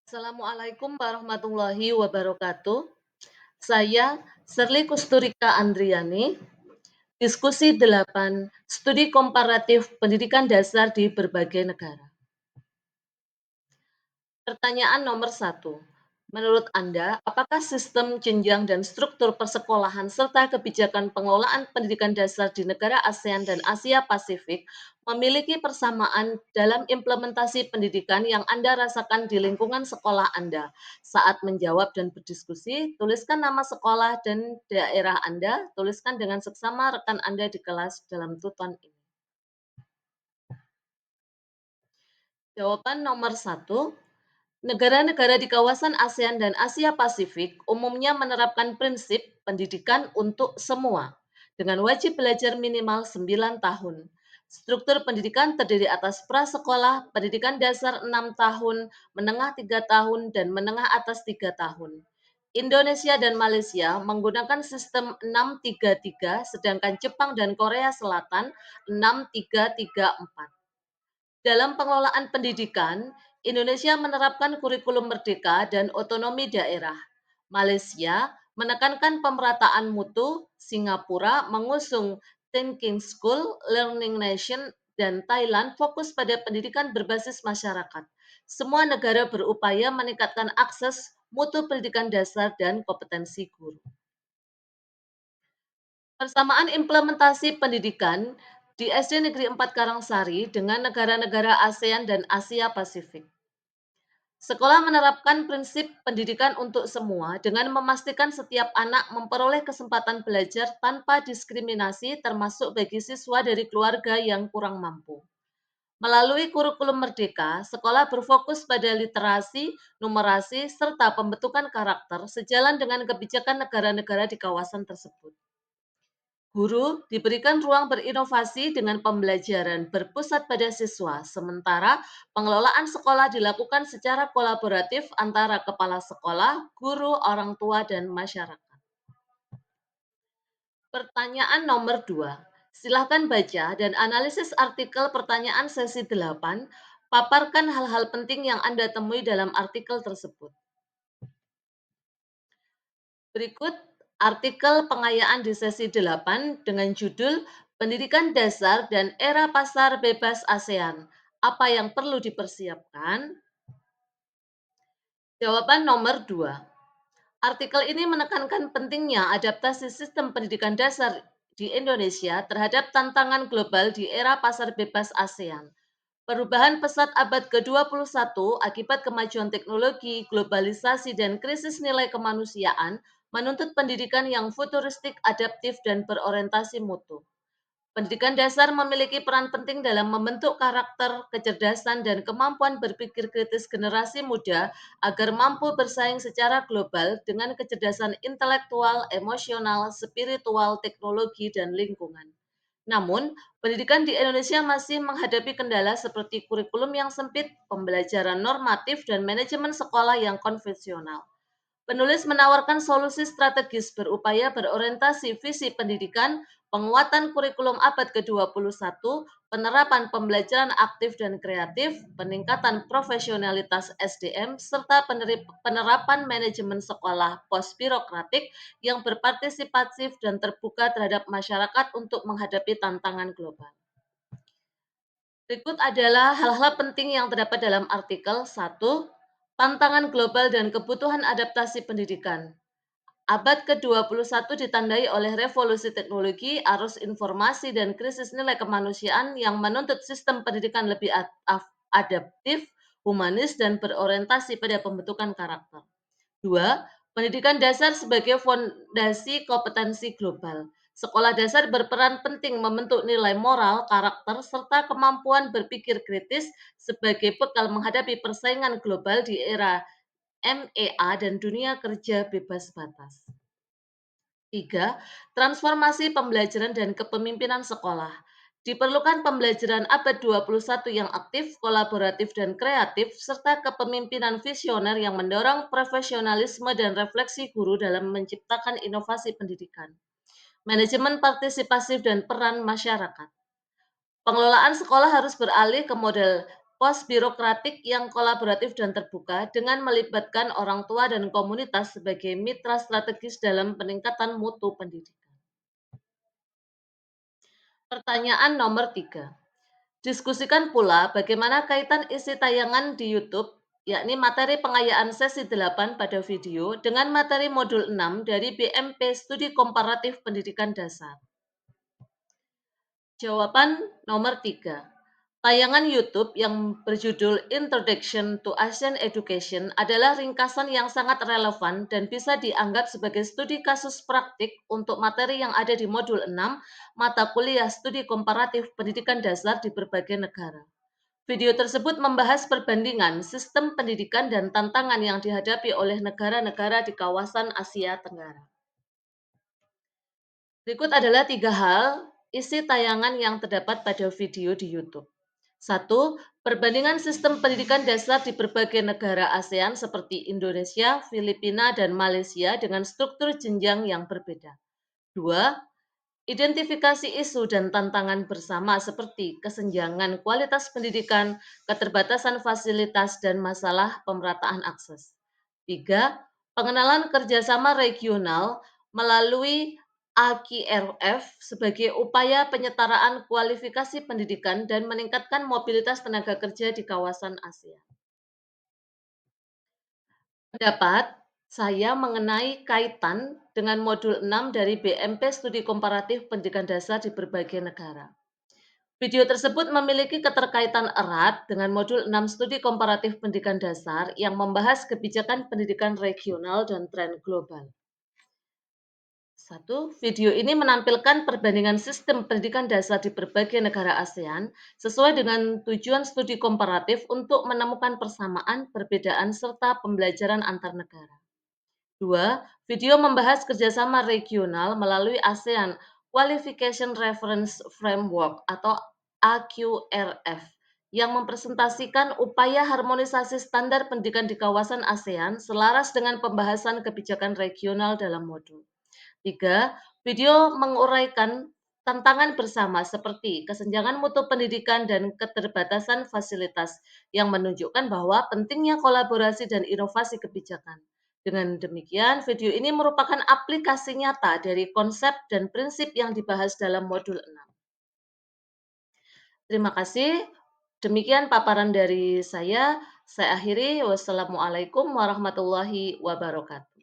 Assalamualaikum warahmatullahi wabarakatuh. Saya Serly Kusturika Andriani, diskusi 8, studi komparatif pendidikan dasar di berbagai negara. Pertanyaan nomor 1. Menurut Anda, apakah sistem jenjang dan struktur persekolahan serta kebijakan pengelolaan pendidikan dasar di negara ASEAN dan Asia Pasifik memiliki persamaan dalam implementasi pendidikan yang Anda rasakan di lingkungan sekolah Anda? Saat menjawab dan berdiskusi, tuliskan nama sekolah dan daerah Anda, tuliskan dengan seksama rekan Anda di kelas dalam tuton ini. Jawaban nomor 1. Negara-negara di kawasan ASEAN dan Asia Pasifik umumnya menerapkan prinsip pendidikan untuk semua, dengan wajib belajar minimal 9 tahun. Struktur pendidikan terdiri atas prasekolah, pendidikan dasar 6 tahun, menengah 3 tahun, dan menengah atas 3 tahun. Indonesia dan Malaysia menggunakan sistem 6-3-3, sedangkan Jepang dan Korea Selatan 6-3-3-4. Dalam pengelolaan pendidikan, Indonesia menerapkan kurikulum merdeka dan otonomi daerah. Malaysia menekankan pemerataan mutu, Singapura mengusung Thinking School, Learning Nation, dan Thailand fokus pada pendidikan berbasis masyarakat. Semua negara berupaya meningkatkan akses mutu pendidikan dasar dan kompetensi guru. Persamaan implementasi pendidikan di SD Negeri 4 Karangsari dengan negara-negara ASEAN dan Asia Pasifik. Sekolah menerapkan prinsip pendidikan untuk semua dengan memastikan setiap anak memperoleh kesempatan belajar tanpa diskriminasi termasuk bagi siswa dari keluarga yang kurang mampu. Melalui kurikulum merdeka, sekolah berfokus pada literasi, numerasi, serta pembentukan karakter sejalan dengan kebijakan negara-negara di kawasan tersebut. Guru diberikan ruang berinovasi dengan pembelajaran berpusat pada siswa, sementara pengelolaan sekolah dilakukan secara kolaboratif antara kepala sekolah, guru, orang tua, dan masyarakat. Pertanyaan nomor 2. Silakan baca dan analisis artikel pertanyaan sesi 8. Paparkan hal-hal penting yang Anda temui dalam artikel tersebut. Berikut artikel pengayaan di sesi 8 dengan judul Pendidikan Dasar dan Era Pasar Bebas ASEAN. Apa yang perlu dipersiapkan? Jawaban nomor 2. Artikel ini menekankan pentingnya adaptasi sistem pendidikan dasar di Indonesia terhadap tantangan global di era pasar bebas ASEAN. Perubahan pesat abad ke-21 akibat kemajuan teknologi, globalisasi, dan krisis nilai kemanusiaan menuntut pendidikan yang futuristik, adaptif, dan berorientasi mutu. Pendidikan dasar memiliki peran penting dalam membentuk karakter, kecerdasan, dan kemampuan berpikir kritis generasi muda agar mampu bersaing secara global dengan kecerdasan intelektual, emosional, spiritual, teknologi, dan lingkungan. Namun, pendidikan di Indonesia masih menghadapi kendala seperti kurikulum yang sempit, pembelajaran normatif, dan manajemen sekolah yang konvensional. Penulis menawarkan solusi strategis berupaya berorientasi visi pendidikan, penguatan kurikulum abad ke-21, penerapan pembelajaran aktif dan kreatif, peningkatan profesionalitas SDM, serta penerapan manajemen sekolah post-birokratik yang berpartisipatif dan terbuka terhadap masyarakat untuk menghadapi tantangan global. Berikut adalah hal-hal penting yang terdapat dalam artikel 1. Tantangan global dan kebutuhan adaptasi pendidikan. Abad ke-21 ditandai oleh revolusi teknologi, arus informasi, dan krisis nilai kemanusiaan yang menuntut sistem pendidikan lebih adaptif, humanis, dan berorientasi pada pembentukan karakter. 2. Pendidikan dasar sebagai fondasi kompetensi global. Sekolah dasar berperan penting membentuk nilai moral, karakter, serta kemampuan berpikir kritis sebagai bekal menghadapi persaingan global di era MEA dan dunia kerja bebas batas. 3. Transformasi pembelajaran dan kepemimpinan sekolah. Diperlukan pembelajaran abad 21 yang aktif, kolaboratif, dan kreatif, serta kepemimpinan visioner yang mendorong profesionalisme dan refleksi guru dalam menciptakan inovasi pendidikan. Manajemen partisipasif dan peran masyarakat. Pengelolaan sekolah harus beralih ke model pos birokratik yang kolaboratif dan terbuka dengan melibatkan orang tua dan komunitas sebagai mitra strategis dalam peningkatan mutu pendidikan. Pertanyaan nomor 3. Diskusikan pula bagaimana kaitan isi tayangan di YouTube, yakni materi pengayaan sesi 8 pada video dengan materi modul 6 dari BMP Studi Komparatif Pendidikan Dasar. Jawaban nomor 3. Tayangan YouTube yang berjudul Introduction to Asian Education adalah ringkasan yang sangat relevan dan bisa dianggap sebagai studi kasus praktik untuk materi yang ada di modul 6 mata kuliah studi komparatif pendidikan dasar di berbagai negara. Video tersebut membahas perbandingan sistem pendidikan dan tantangan yang dihadapi oleh negara-negara di kawasan Asia Tenggara. Berikut adalah 3 hal isi tayangan yang terdapat pada video di YouTube. 1. Perbandingan sistem pendidikan dasar di berbagai negara ASEAN seperti Indonesia, Filipina, dan Malaysia dengan struktur jenjang yang berbeda. 2. Identifikasi isu dan tantangan bersama seperti kesenjangan kualitas pendidikan, keterbatasan fasilitas, dan masalah pemerataan akses. 3. Pengenalan kerjasama regional melalui AQRF sebagai upaya penyetaraan kualifikasi pendidikan dan meningkatkan mobilitas tenaga kerja di kawasan Asia. Pendapat saya mengenai kaitan dengan modul 6 dari BMP Studi Komparatif Pendidikan Dasar di berbagai negara. Video tersebut memiliki keterkaitan erat dengan modul 6 Studi Komparatif Pendidikan Dasar yang membahas kebijakan pendidikan regional dan tren global. 1. Video ini menampilkan perbandingan sistem pendidikan dasar di berbagai negara ASEAN sesuai dengan tujuan studi komparatif untuk menemukan persamaan, perbedaan, serta pembelajaran antar negara. 2. Video membahas kerjasama regional melalui ASEAN Qualification Reference Framework atau AQRF yang mempresentasikan upaya harmonisasi standar pendidikan di kawasan ASEAN selaras dengan pembahasan kebijakan regional dalam modul. 3. Video menguraikan tantangan bersama seperti kesenjangan mutu pendidikan dan keterbatasan fasilitas yang menunjukkan bahwa pentingnya kolaborasi dan inovasi kebijakan. Dengan demikian, video ini merupakan aplikasi nyata dari konsep dan prinsip yang dibahas dalam modul 6. Terima kasih. Demikian paparan dari saya. Saya akhiri. Wassalamualaikum warahmatullahi wabarakatuh.